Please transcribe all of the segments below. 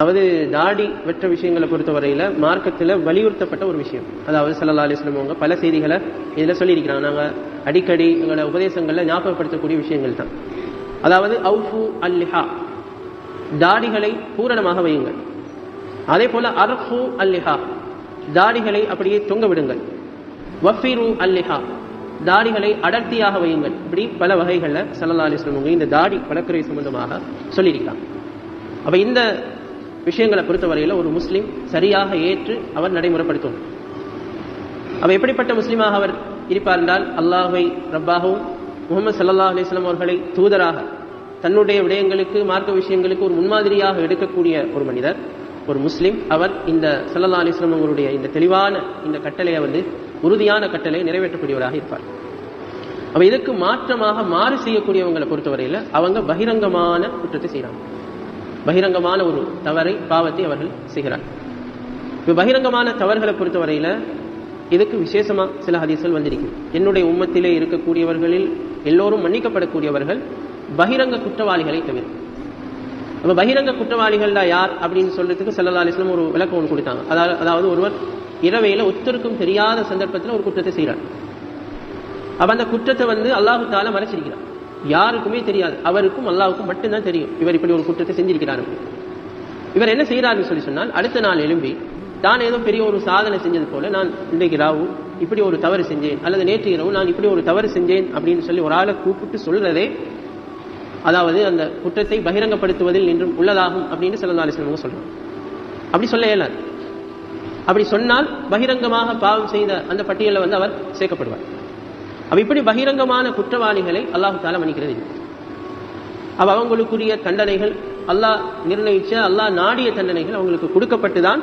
அதாவது தாடி வெற்ற விஷயங்களை பொறுத்தவரையில மார்க்கத்தில் வலியுறுத்தப்பட்ட ஒரு விஷயம். அதாவது ஸல்லல்லாஹு அலைஹி வஸல்லம் அவங்க பல செய்திகளை இதில் சொல்லியிருக்கிறாங்க. நாங்கள் அடிக்கடி எங்களோட உபதேசங்களில் ஞாபகப்படுத்தக்கூடிய விஷயங்கள் தான். அதாவது அவுஃபு அல்லிஹா, தாடிகளை பூரணமாக வையுங்கள். அதே போல அர்ஃபு அல்லிஹா, தாடிகளை அப்படியே தொங்க விடுங்கள். வஃபிரு அல்லிஹா, தாடிகளை அடர்த்தியாக வையுங்கள். இப்படி பல வகைகளில் ஸல்லல்லாஹு அலைஹி வஸல்லம் இந்த தாடி வளர்க்குறை சம்பந்தமாக சொல்லியிருக்காங்க. அப்ப இந்த விஷயங்களை பொறுத்தவரையில் ஒரு முஸ்லிம் சரியாக ஏற்று அவர் நடைமுறைப்படுத்தும். அவர் எப்படிப்பட்ட முஸ்லிமாக அவர் இருப்பார் என்றால், அல்லாஹ்வை ரப்பாகவும் முஹம்மது ஸல்லல்லாஹு அலைஹி வஸல்லம் அவர்களை தூதராக தன்னுடைய விடயங்களுக்கு மார்க்க விஷயங்களுக்கு ஒரு முன்மாதிரியாக எடுக்கக்கூடிய ஒரு மனிதர், ஒரு முஸ்லிம். அவர் இந்த ஸல்லல்லாஹு அலைஹி வஸல்லம் அவருடைய இந்த தெளிவான இந்த கட்டளையை உறுதியான கட்டளை நிறைவேற்றக்கூடியவராக இருப்பார். அப்ப இதுக்கு மாற்றமாக மாறு செய்யக்கூடியவங்களை பொறுத்தவரையில் அவங்க பகிரங்கமான குற்றத்தை செய்கிறாங்க. பகிரங்கமான ஒரு தவறை பாவத்தை அவர்கள் செய்கிறார். இப்போ பகிரங்கமான தவறுகளை பொறுத்தவரையில இதுக்கு விசேஷமா சில ஹதீஸ்கள் வந்திருக்கு. என்னுடைய உம்மத்திலே இருக்கக்கூடியவர்களில் எல்லோரும் மன்னிக்கப்படக்கூடியவர்கள் பகிரங்க குற்றவாளிகளை தவிர. அப்ப பகிரங்க குற்றவாளிகள்ல யார் அப்படின்னு சொல்றதுக்கு ஸல்லல்லாஹு அலைஹி வஸல்லம் ஒரு விளக்கம் ஒன்று கொடுத்தாங்க. அதாவது ஒருவர் இரவையில ஒருத்தருக்கும் தெரியாத சந்தர்ப்பத்தில் ஒரு குற்றத்தை செய்கிறார். அப்ப அந்த குற்றத்தை அல்லாஹ் தஆலா மறைச்சிருக்கிறார். யாருக்குமே தெரியாது, அவருக்கும் அல்லாஹ்வுக்கும் மட்டும்தான் தெரியும் இவர் இப்படி ஒரு குற்றத்தை செஞ்சிருக்கிறார். இவர் என்ன செய்யறாருன்னு சொல்லி சொன்னால், அடுத்த நாள் எழும்பி தான் ஏதோ பெரிய ஒரு சாதனை செஞ்சது போல, நான் இன்றைக்கு ராவு இப்படி ஒரு தவறு செஞ்சேன், அல்லது நேற்று இரவு நான் இப்படி ஒரு தவறு செஞ்சேன் அப்படின்னு சொல்லி ஒரு ஆளை கூப்பிட்டு சொல்றதே அதாவது அந்த குற்றத்தை பகிரங்கப்படுத்துவதில் இன்றும் உள்ளதாகும் அப்படின்னு ஸல்லல்லாஹு அலைஹி வஸல்லம் சொல்றாங்க. அப்படி சொல்ல இயலாது. அப்படி சொன்னால் பகிரங்கமாக பாவம் செய்த அந்த பட்டியலில் அவர் சேர்க்கப்படுவார். அப்ப இப்படி பகிரங்கமான குற்றவாளிகளை அல்லாஹ் தஆலா மன்னிக்கிறது. அப்ப அவங்களுக்குரிய தண்டனைகள் அல்லாஹ் நிர்ணயிச்ச, அல்லாஹ் நாடிய தண்டனைகள் அவங்களுக்கு கொடுக்கப்பட்டுதான்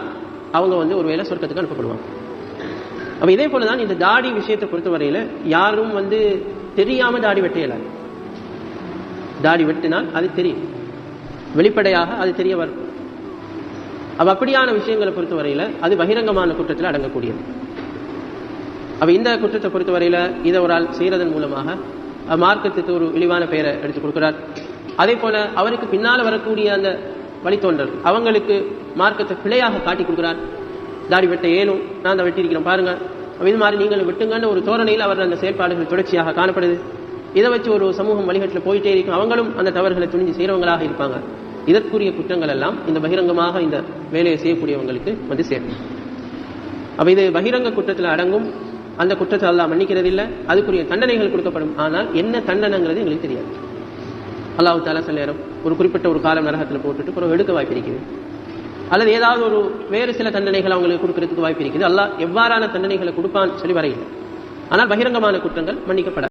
அவங்க ஒருவேளை சொர்க்கத்துக்கு அனுப்பப்படுவாங்க. அப்ப இதே போலதான் இந்த தாடி விஷயத்தை பொறுத்தவரையில யாரும் தெரியாம தாடி வெட்ட இயலாது. தாடி வெட்டினால் அது தெரியும், வெளிப்படையாக அது தெரிய வரும். அப்ப அப்படியான விஷயங்களை பொறுத்தவரையில அது பகிரங்கமான குற்றத்தில் அடங்கக்கூடியது. அப்ப இந்த குற்றத்தை பொறுத்தவரையில இதை ஒரு ஆள் செய்யறதன் மூலமாக மார்க்கத்துக்கு ஒரு இழிவான பெயரை எடுத்துக் கொடுக்கிறார். அதே போல அவருக்கு பின்னால வரக்கூடிய அந்த வழித்தோன்றல் அவங்களுக்கு மார்க்கத்தை பிழையாக காட்டி கொடுக்கிறார். தாடி வெட்ட ஏனும், நான் தான் வெட்டியிருக்கிறேன் பாருங்க, இது மாதிரி நீங்களும் வெட்டுங்கன்னு ஒரு தோரணையில் அவர் அந்த செயல்பாடுகள் தொடர்ச்சியாக காணப்படுது. இதை வச்சு ஒரு சமூகம் வழிகட்டில் போயிட்டே இருக்கும். அவங்களும் அந்த தவறுகளை துணிஞ்சு செய்யறவங்களாக இருப்பாங்க. இதற்குரிய குற்றங்கள் எல்லாம் இந்த பகிரங்கமாக இந்த வேலையை செய்யக்கூடியவங்களுக்கு சேரும். அப்ப இது பகிரங்க குற்றத்தில் அடங்கும். அந்த குற்றத்தை அல்லாஹ் மன்னிக்கிறது இல்லை, அதுக்குரிய தண்டனைகள் கொடுக்கப்படும். ஆனால் என்ன தண்டனைங்கிறது எங்களுக்கு தெரியாது. அல்லாஹ் தஆலா சில நேரம் ஒரு குறிப்பிட்ட ஒரு காலம் நரகத்தில் போட்டுட்டு பிறகு எடுக்க வாய்ப்பு இருக்குது, அல்லது ஏதாவது ஒரு வேறு சில தண்டனைகள் அவங்களுக்கு கொடுக்கறதுக்கு வாய்ப்பு இருக்குது. அல்லாஹ் எவ்வாறான தண்டனைகளை கொடுப்பான்னு சொல்லி வரையில்லை. ஆனால் பகிரங்கமான குற்றங்கள் மன்னிக்கப்படாது.